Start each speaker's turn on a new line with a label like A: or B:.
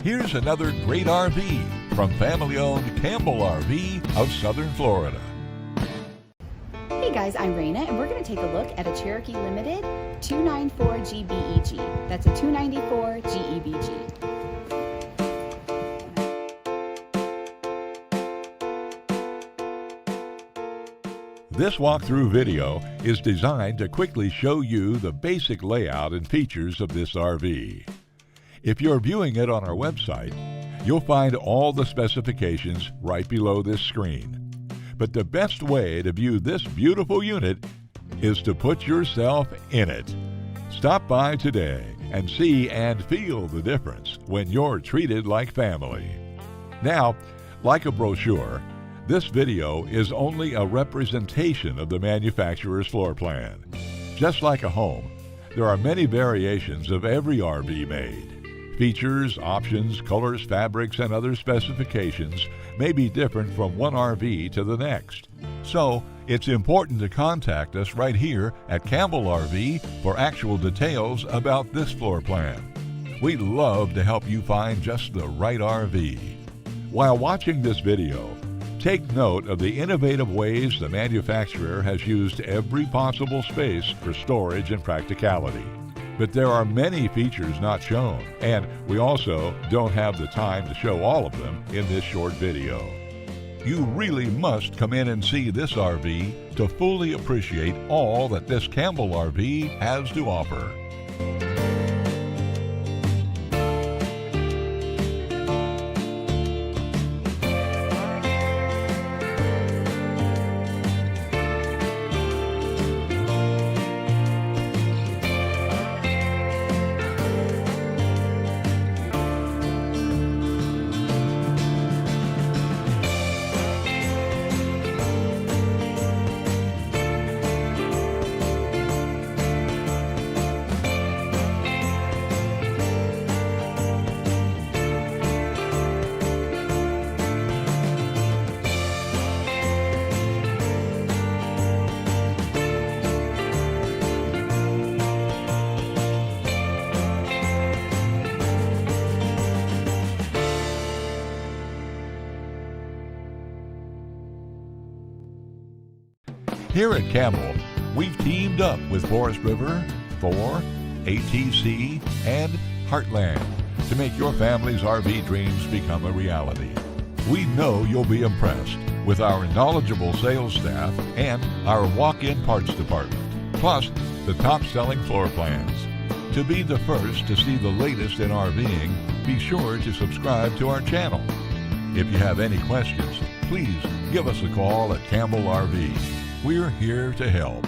A: Here's another great RV from family-owned Campbell RV of Southern Florida.
B: Hey guys, I'm Raina, and we're going to take a look at a Cherokee Limited 294GEBG. That's a 294 GEBG.
A: This walkthrough video is designed to quickly show you the basic layout and features of this RV. If you're viewing it on our website, you'll find all the specifications right below this screen. But the best way to view this beautiful unit is to put yourself in it. Stop by today and see and feel the difference when you're treated like family. Now, like a brochure, this video is only a representation of the manufacturer's floor plan. Just like a home, there are many variations of every RV made. Features, options, colors, fabrics, and other specifications may be different from one RV to the next. So, it's important to contact us right here at Campbell RV for actual details about this floor plan. We'd love to help you find just the right RV. While watching this video, take note of the innovative ways the manufacturer has used every possible space for storage and practicality. But there are many features not shown, and we also don't have the time to show all of them in this short video. You really must come in and see this RV to fully appreciate all that this Campbell RV has to offer. Here at Campbell, we've teamed up with Forest River, Thor, ATC, and Heartland to make your family's RV dreams become a reality. We know you'll be impressed with our knowledgeable sales staff and our walk-in parts department, plus the top-selling floor plans. To be the first to see the latest in RVing, be sure to subscribe to our channel. If you have any questions, please give us a call at Campbell RV. We're here to help.